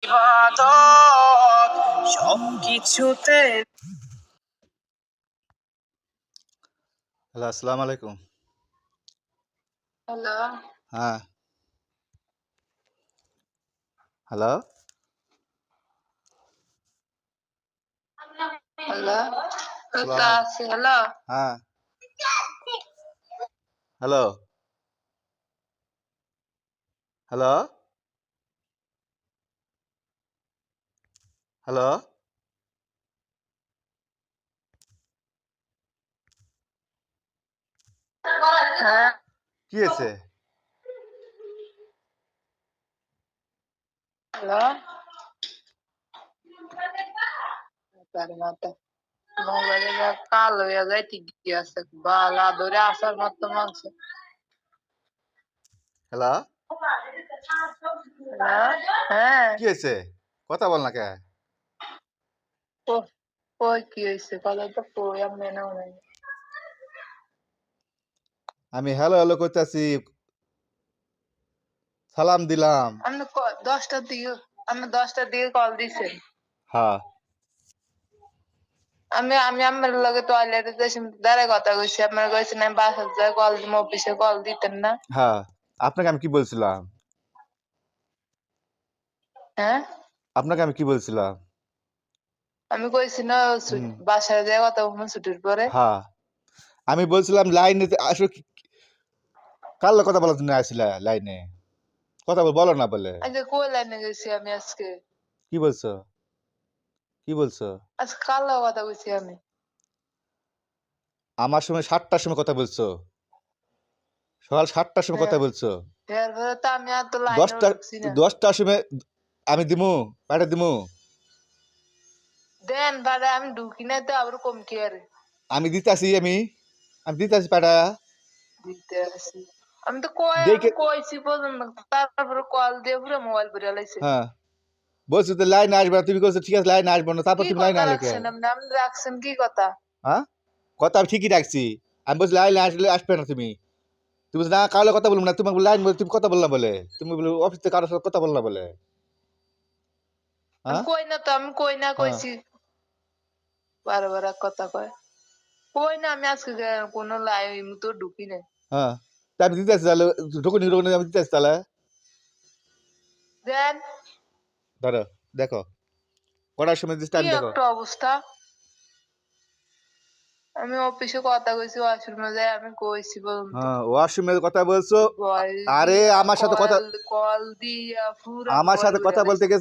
ইবাদত সবকিছুতে। হ্যালো, আসসালামু আলাইকুম। হ্যালো হ্যাঁ, হ্যালো। হ্যালো আসসালামু আলাইকুম। আছে হ্যালো হ্যাঁ, হ্যালো, হ্যালো, হ্যালো। হ্যাঁ কি হয়েছে? হ্যালো তার মাথা মোবাইলে যা কালো হয়ে যায় ঠিকই আছে বালা ধরে আসার মতো মাংস। হ্যালো, হ্যাঁ হ্যাঁ কি হয়েছে? কথা বল না কে? কই কি হয়েছে কথা তো কই আমি না নাই। আমি হ্যালো হ্যালো করতেছি, সালাম দিলাম। আপনি 10টার দিকে আপনি 10টার দিকে কল দিছেন। হ্যাঁ, আমি আমি আমার লগে টয়লেটে যাই দাঁড়ায় কথা কইছি আপনার কইছেন আমি বাসার যায় কল দিম অফিসে কল দিতেন না। হ্যাঁ। আপনাকে আমি কি বলছিলাম? হ্যাঁ আপনাকে আমি কি বলছিলাম? আমি কইছি না হুম, বাসায় যায় কথা বলবো ছুটির পরে। হ্যাঁ। আমি বলছিলাম লাইনে আসলে কার লগে কথা বলার জন্য আসছিলা লাইনে? কথা বলো না বলে। আজকে কই লাইনে গেছি আমি আজকে কি বলছো? কি বলছো? আজকে কার লগে কথা কইছি আমি। আমার সময় 7টার সময় কথা বলছো। সকাল 7টার সময় হ্যাঁ কথা বলছো। এরপরে তো আমি আর তো লাইনেও 10টা ঢুকছি না। 10টার সময় আমি দিমু, পাঠা দিমু। দেন ভাড়া আমি ঢুকি না তো আবার কম কি আরে আমি দিতাছি আমি দিতাছি পাঠা। দিতে আসি আমি তো কই আমি দেখে কইছি পর্যন্ত তারপরে কল দিয়ে পুরো মোবাইল পুরে লাইছে। হ্যাঁ, বলছো তো লাইনে আসবে না। তুমি বলছো ঠিক আছে লাইনে আসবো না। তারপর কি তুমি লাইনে কথা আনলে কে? রাখছেন আপনি আপনি রাখছেন কি কথা। হ্যাঁ? কথা আমি ঠিকই রাখছি। আমি বলছি লাইনে আসলে আসবে না তুমি। তুমি বলছো না কারো কথা বলবো না। তোমাকে লাইন বলে তুমি কথা বললা বলে। তুমি বলে অফিস থেকে কারোর সাথে কথা বললা বলে। আমি হ্যাঁ? কই না তো আমি কই না হ্যাঁ, কইছি বারবার এক কথা কয় কই না আমি আজকে কোনো লাইভ তো ঢুকি নাই। হ্যাঁ। তা আমি দিতেছি তাহলে ঢুকুনি আমি দিতেছি তাহলে। দেন ধরো, দেখো। কটার সময় দিস কি টাইম দেখো। একটা অবস্থা। আমি অফিসে কথা কইছি ওয়াশরুমে যাই আমি কইছি বলতো হ্যাঁ, ওয়াশরুমের কথা বলছো। বল আরে দিয়া আমার সাথে কথা কল কল দিয়া পুরা আমার মোবাইল সাথে ঘুরে কথা বলতে লাইছে। গেছে